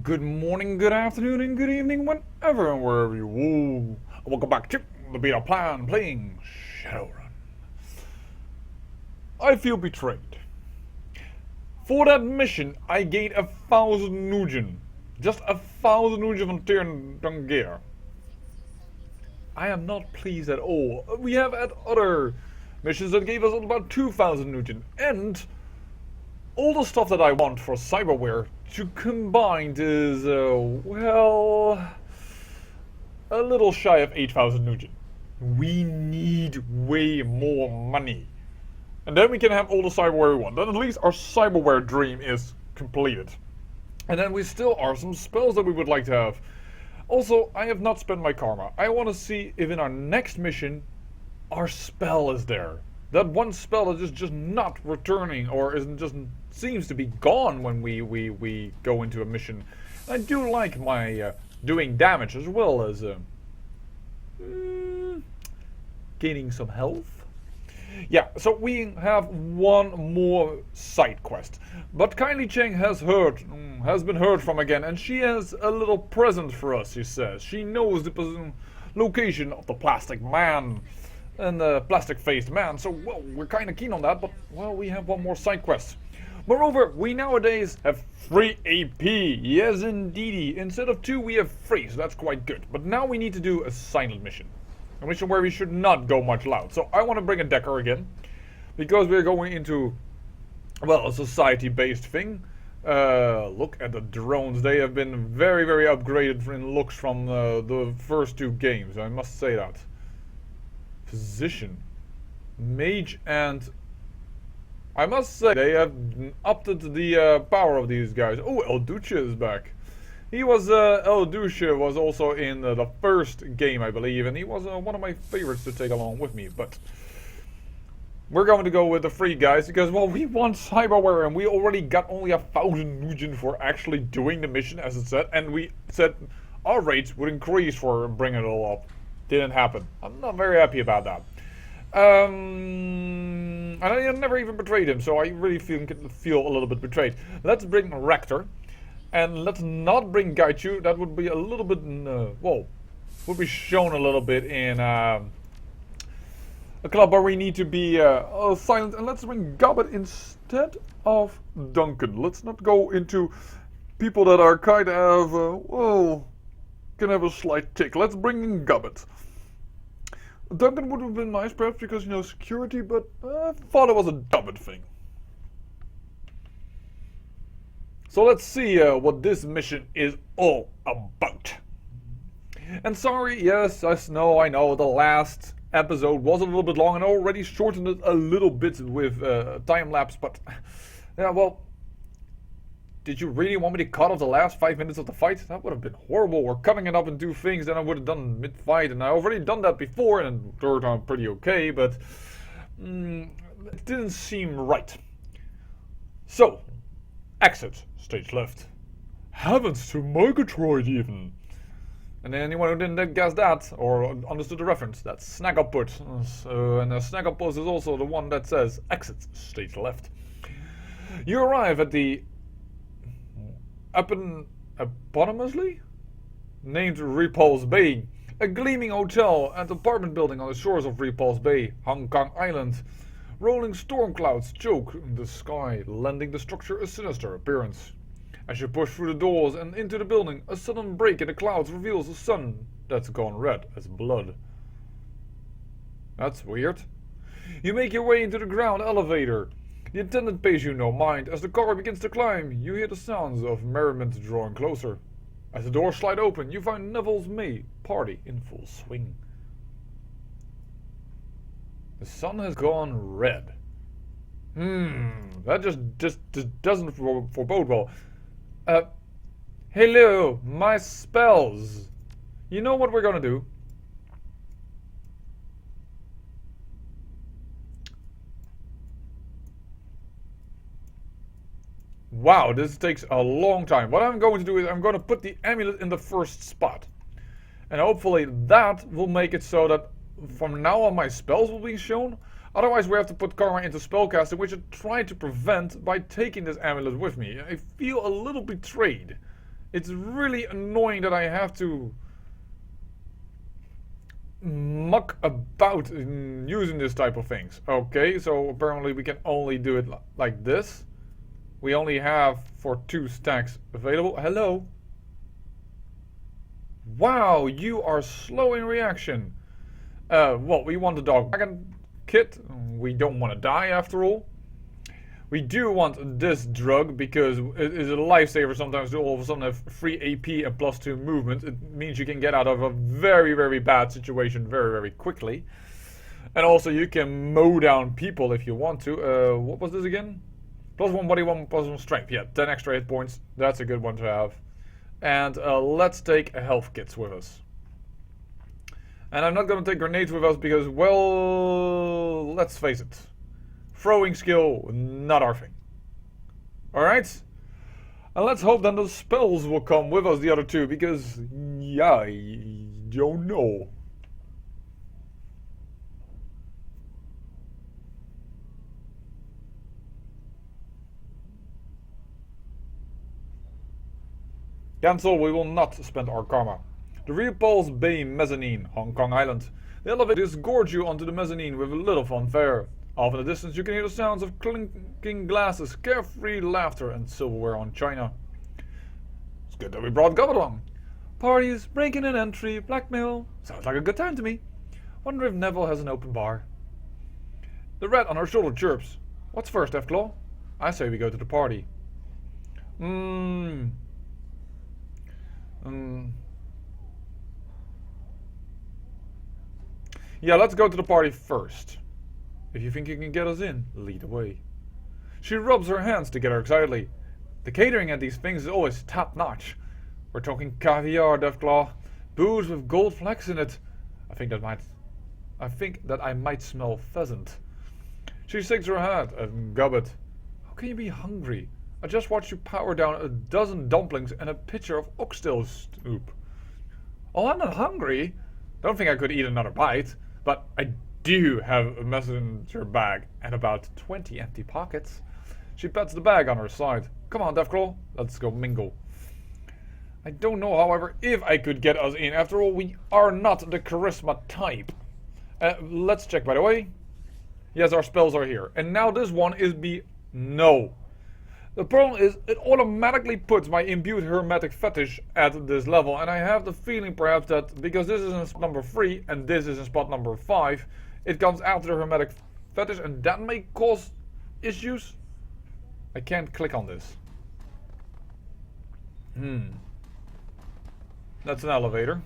Good morning, good afternoon, and good evening, whenever and wherever you woo. Welcome back to the Beta Plan playing Shadowrun. I feel betrayed. For that mission, I gained 1,000 Nugen. Just 1,000 Nugen from Tyr Dungear. I am not pleased at all. We have had other missions that gave us about 2,000 Nugen. And all the stuff that I want for cyberware to combine is, well, a little shy of 8,000 Nugen. We need way more money. And then we can have all the cyberware we want. Then at least our cyberware dream is completed. And then we still are some spells that we would like to have. Also, I have not spent my karma. I want to see if in our next mission, our spell is there. That one spell that is just not returning or isn't just seems to be gone when we go into a mission. I do like my doing damage as well as gaining some health. Yeah, so we have one more side quest. But Kylie Cheng has been heard from again, and she has a little present for us, she says. She knows the location of the plastic man and the plastic-faced man, so, well, we're kind of keen on that, but, well, we have one more side quest. Moreover, we nowadays have 3 AP. Yes, indeedy. Instead of 2, we have 3, so that's quite good. But now we need to do a silent mission. A mission where we should not go much loud. So I want to bring a decker again. Because we're going into, well, a society-based thing. Look at the drones. They have been very, very upgraded in looks from the first 2 games. I must say that. Physician. Mage and... I must say, they have upped the power of these guys. Oh, El Duce is back. He was, El Duce was also in the first game, I believe, and he was one of my favorites to take along with me, but we're going to go with the 3 guys, because, well, we want cyberware, and we already got only 1,000 Nugen for actually doing the mission, as it said, and we said our rates would increase for bringing it all up. Didn't happen. I'm not very happy about that. And I never even betrayed him, so I really feel a little bit betrayed. Let's bring Rector. And let's not bring Gaichu. That would be a little bit, well, would be shown a little bit in a club where we need to be silent. And let's bring Gobbet instead of Duncan. Let's not go into people that are kind of, well, can have a slight tick. Let's bring in Gobbet. Duncan would have been nice, perhaps, because, you know, security, but I thought it was a Gobbet thing. So let's see what this mission is all about. And sorry, yes, I know, the last episode was a little bit long and I already shortened it a little bit with time lapse, but yeah, well, did you really want me to cut off the last 5 minutes of the fight? That would have been horrible. We're cutting it up in 2 things, then I would have done mid-fight, and I already done that before, and third time pretty okay, but it didn't seem right. So, exit. Stage left. Heavens to Murgatroyd even. And anyone who didn't guess that, or understood the reference, that's Snaggleput. And Snaggleput is also the one that says exit stage left. You arrive at the eponymously named Repulse Bay, a gleaming hotel and apartment building on the shores of Repulse Bay, Hong Kong Island. Rolling storm clouds choke the sky, lending the structure a sinister appearance. As you push through the doors and into the building, a sudden break in the clouds reveals a sun that's gone red as blood. That's weird. You make your way into the ground elevator. The attendant pays you no mind. As the car begins to climb, you hear the sounds of merriment drawing closer. As the doors slide open, you find Neville's May party in full swing. The sun has gone red. That just doesn't forebode well. Hello, my spells. You know what we're gonna do? Wow, this takes a long time. What I'm going to do is I'm going to put the amulet in the first spot. And hopefully that will make it so that from now on my spells will be shown. Otherwise we have to put karma into spellcasting, which I tried to prevent by taking this amulet with me. I feel a little betrayed. It's really annoying that I have to muck about in using this type of things. Okay, so apparently we can only do it like this. We only have for 2 stacks available. Hello. Wow, you are slow in reaction. Well, we want the dog wagon kit. We don't want to die after all. We do want this drug because it is a lifesaver sometimes to all of a sudden have free AP and +2 movement. It means you can get out of a very, very bad situation very, very quickly. And also you can mow down people if you want to. What was this again? +1 body, 1 +1 strength. Yeah, 10 extra hit points. That's a good one to have. And let's take health kits with us. And I'm not going to take grenades with us because, well, let's face it. Throwing skill, not our thing. Alright? And let's hope then the spells will come with us, the other 2, because, yeah, I don't know. Cancel, we will not spend our karma. The Repulse Bay Mezzanine, Hong Kong Island. The elevator disgorge you onto the mezzanine with a little fanfare. Off in the distance you can hear the sounds of clinking glasses, carefree laughter and silverware on china. It's good that we brought Gobbet along. Parties, breaking an entry, blackmail. Sounds like a good time to me. Wonder if Neville has an open bar. The rat on her shoulder chirps. What's first, Deathclaw? I say we go to the party. Yeah, let's go to the party first. If you think you can get us in, lead the way. She rubs her hands together excitedly. The catering at these things is always top-notch. We're talking caviar, Deathclaw. Booze with gold flecks in it. I think that I might smell pheasant. She shakes her head at Gobbet. How can you be hungry? I just watched you power down a dozen dumplings and a pitcher of oxtail soup. Oh, I'm not hungry. Don't think I could eat another bite, but I do have a messenger bag and about 20 empty pockets. She pats the bag on her side. Come on, Deathclaw, let's go mingle. I don't know, however, if I could get us in. After all, we are not the charisma type. Let's check, by the way. Yes, our spells are here. And now this one is no. The problem is, it automatically puts my imbued hermetic fetish at this level, and I have the feeling perhaps that because this is in spot number 3 and this is in spot number 5, it comes after the hermetic fetish, and that may cause issues. I can't click on this. That's an elevator.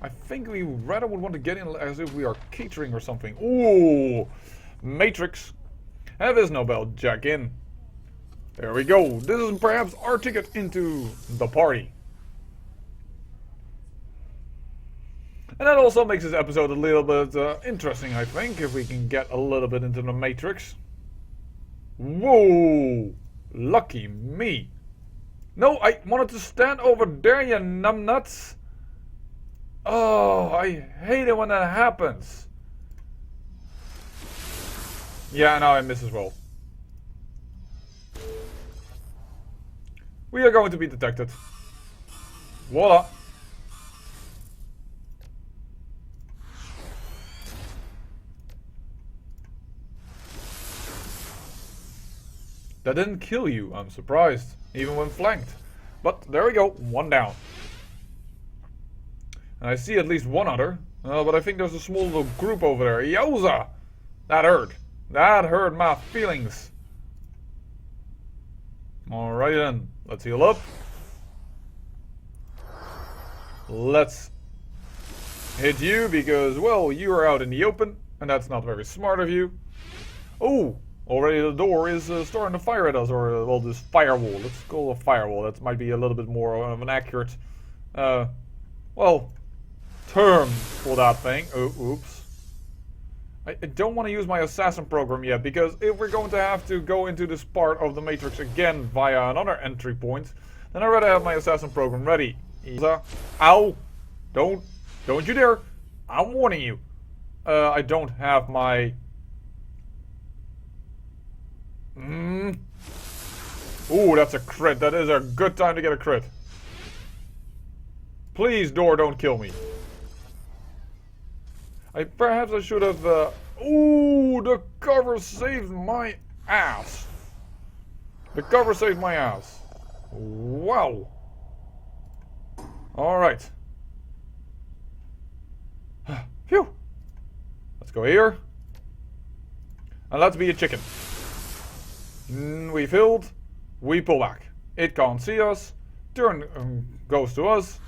I think we rather would want to get in as if we are catering or something. Ooh, Matrix. Have his Nobel Jack in. There we go. This is perhaps our ticket into the party. And that also makes this episode a little bit interesting, I think, if we can get a little bit into the Matrix. Whoa! Lucky me. No, I wanted to stand over there, you numbnuts. Oh, I hate it when that happens. Yeah, now I miss as well. We are going to be detected. Voila. That didn't kill you, I'm surprised, even when flanked. But there we go, one down. And I see at least one other, but I think there's a small little group over there. Yowza! That hurt. That hurt my feelings. Alright then, let's heal up. Let's hit you because, well, you are out in the open, and that's not very smart of you. Oh, already the door is starting to fire at us, or, well, this firewall. Let's call it a firewall. That might be a little bit more of an accurate, well, term for that thing. Oh, oops. I don't want to use my assassin program yet, because if we're going to have to go into this part of the Matrix again via another entry point, then I'd rather have my assassin program ready. Ow! Don't you dare! I'm warning you. I don't have my... Ooh, that's a crit. That is a good time to get a crit. Please, door, don't kill me. Perhaps I should have... Ooh, the cover saved my ass. The cover saved my ass. Wow. Alright. Phew. Let's go here. And let's be a chicken. We filled. We pull back. It can't see us. Turn goes to us.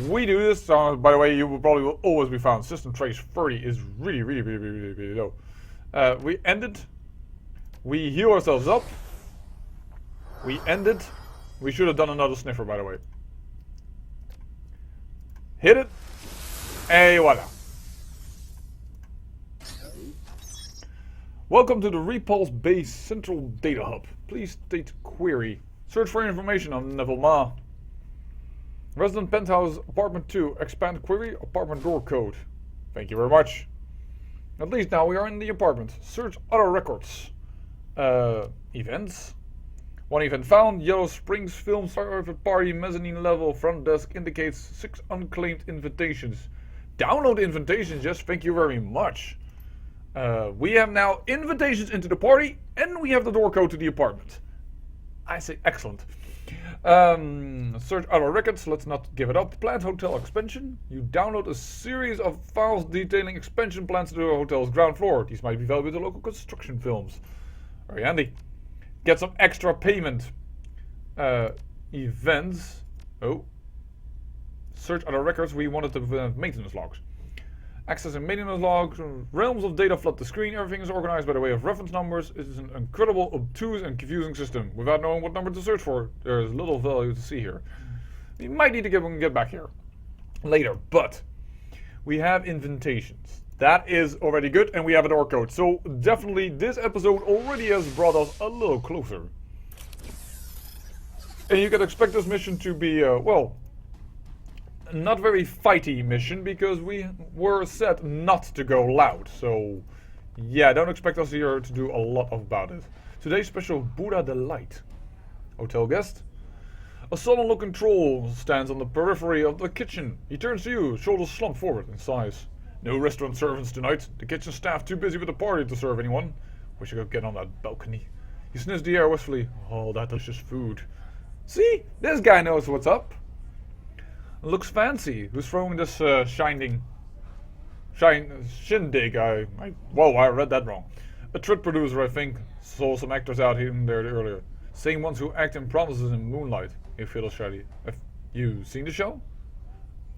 We do this. By the way, you will probably always be found. System trace 30 is really low. We end it. We heal ourselves up. We end it. We should have done another sniffer, by the way. Hit it. Et voila. Welcome to the Repulse Base Central Data Hub. Please state query. Search for information on Neville Ma. Resident Penthouse, Apartment 2, expand query, apartment door code. Thank you very much. At least now we are in the apartment. Search other records. Events. One event found, Yellow Springs Film Private Party Mezzanine Level Front Desk indicates 6 unclaimed invitations. Download invitations, yes, thank you very much. We have now invitations into the party, and we have the door code to the apartment. I say excellent. Search other records, let's not give it up. Planned hotel expansion. You download a series of files detailing expansion plans to the hotel's ground floor. These might be valuable to local construction films. Very handy. Get some extra payment. Events. Oh. Search other records. We wanted to maintenance logs. Accessing maintenance logs. Realms of data flood the screen. Everything is organized by the way of reference numbers. It is an incredible, obtuse and confusing system. Without knowing what number to search for, there is little value to see here. We might need to get back here later, but we have invitations. That is already good, and we have a door code. So definitely this episode already has brought us a little closer. And you can expect this mission to be, well, not very fighty mission, because we were set not to go loud. So yeah, don't expect us here to do a lot about it. Today's special Buddha Delight. Hotel guest. A sullen looking troll stands on the periphery of the kitchen. He turns to you, shoulders slumped forward and sighs. No restaurant servants tonight. The kitchen staff too busy with the party to serve anyone. Wish I could get on that balcony. He sniffs the air wistfully. Oh, that delicious food. See? This guy knows what's up. Looks fancy. Who's throwing this shindig? Whoa, I read that wrong. A trip producer, I think. Saw some actors out here and there earlier. Same ones who act in promises in Moonlight. You feel shady. Have you seen the show?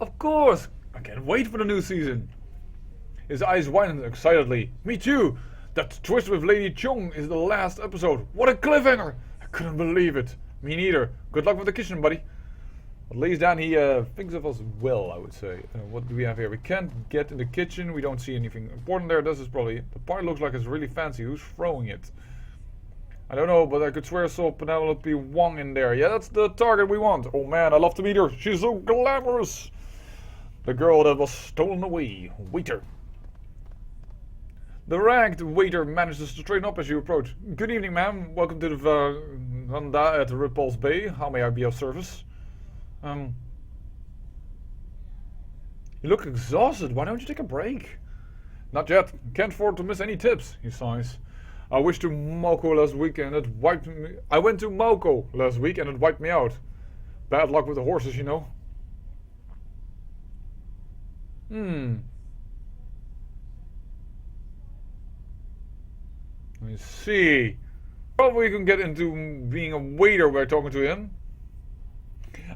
Of course! I can't wait for the new season. His eyes widen excitedly. Me too! That twist with Lady Chung is the last episode. What a cliffhanger! I couldn't believe it. Me neither. Good luck with the kitchen, buddy. At least Dan, he thinks of us well, I would say. What do we have here? We can't get in the kitchen. We don't see anything important there. This is probably... The party looks like it's really fancy. Who's throwing it? I don't know, but I could swear I saw Penelope Wong in there. Yeah, that's the target we want. Oh man, I love to meet her. She's so glamorous. The girl that was stolen away. Waiter. The ragged waiter manages to straighten up as you approach. Good evening, ma'am. Welcome to the veranda at Repulse Bay. How may I be of service? You look exhausted. Why don't you take a break? Not yet. Can't afford to miss any tips, he sighs. I went to Malco last week and it wiped me. I went to Malco last week and it wiped me out. Bad luck with the horses, you know. Let me see. Probably we can get into being a waiter by talking to him.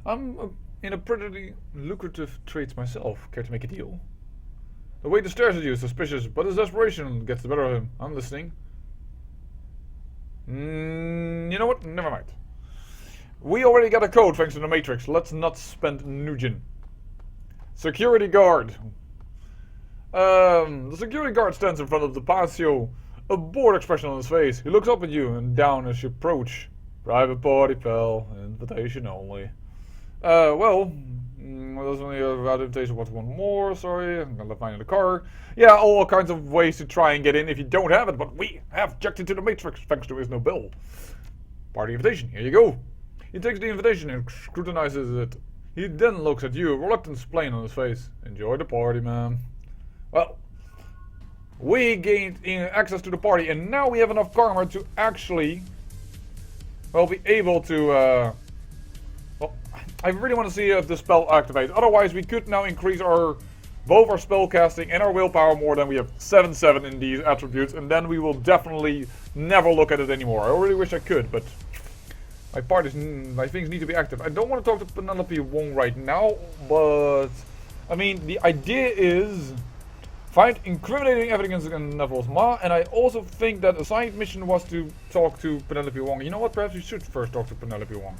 I'm in a pretty lucrative trade myself. Care to make a deal? The waiter stares at you, suspicious, but his desperation gets the better of him. I'm listening. You know what? Never mind. We already got a code thanks to the Matrix. Let's not spend Nugent. Security guard. The security guard stands in front of the patio, a bored expression on his face. He looks up at you and down as you approach. Private party, pal. Invitation only. Well, there's only about invitation. What's one more? Sorry, I'm gonna find in the car. Yeah, all kinds of ways to try and get in if you don't have it, but we have checked into the Matrix thanks to his Nobel. Party invitation, here you go. He takes the invitation and scrutinizes it. He then looks at you, reluctance plain on his face. Enjoy the party, man. Well, we gained access to the party, and now we have enough karma to actually, well, be able to, well, I really want to see if the spell activates. Otherwise, we could now increase both our spell casting and our willpower more than we have 7/7 in these attributes, and then we will definitely never look at it anymore. I really wish I could, but my things need to be active. I don't want to talk to Penelope Wong right now, but I mean, the idea is find incriminating evidence against Neville's Ma, and I also think that a side mission was to talk to Penelope Wong. You know what? Perhaps we should first talk to Penelope Wong.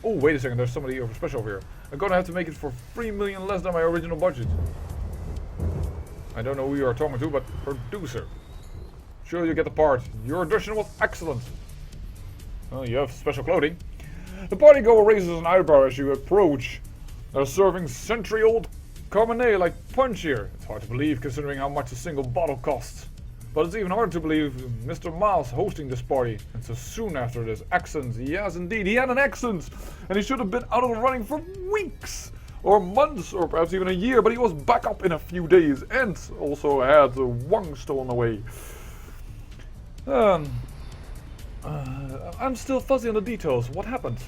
Oh, wait a second. There's somebody over special over here. I'm gonna have to make it for 3 million less than my original budget. I don't know who you are talking to, but producer. Sure, you get the part. Your audition was excellent. Oh, you have special clothing. The partygoer raises an eyebrow as you approach. They're serving century-old Cabernet like punch here. It's hard to believe considering how much a single bottle costs. But it's even harder to believe Mr. Miles hosting this party. And so soon after this accent. Yes, indeed, he had an accent. And he should have been out of the running for weeks. Or months, or perhaps even a year. But he was back up in a few days. And also had the Wong stolen away. I'm still fuzzy on the details. What happened?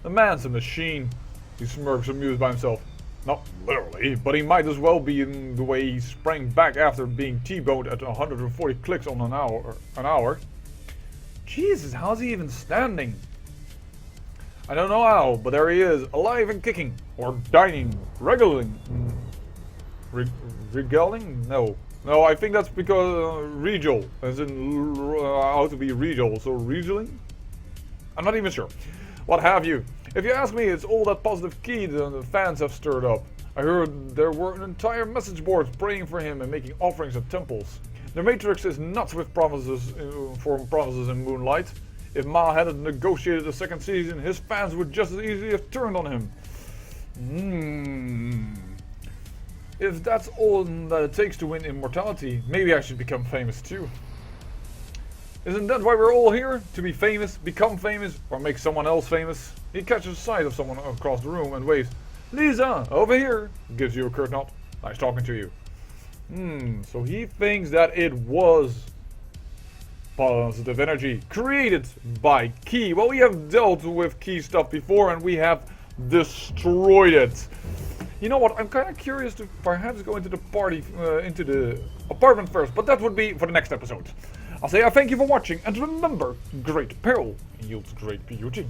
The man's a machine. He smirks, amused by himself. Not literally, but he might as well be in the way he sprang back after being T-boned at 140 clicks on an hour. Jesus, how's he even standing? I don't know how, but there he is, alive and kicking. Or dining. Regaling. Regaling? No. No, I think that's because regal, as in how to be regal, so regaling? I'm not even sure. What have you? If you ask me, it's all that positive key the fans have stirred up. I heard there were an entire message boards praying for him and making offerings at temples. The Matrix is nuts with promises for promises in Moonlight. If Ma hadn't negotiated a second season, his fans would just as easily have turned on him. If that's all that it takes to win immortality, maybe I should become famous too. Isn't that why we're all here? To be famous, become famous, or make someone else famous? He catches sight of someone across the room and waves, Lisa, over here! Gives you a curt nod. Nice talking to you. So he thinks that it was positive energy created by Key. Well, we have dealt with Key stuff before and we have destroyed it. You know what, I'm kind of curious to perhaps go into the party, into the apartment first, but that would be for the next episode. I'll say I thank you for watching, and remember, great peril yields great beauty.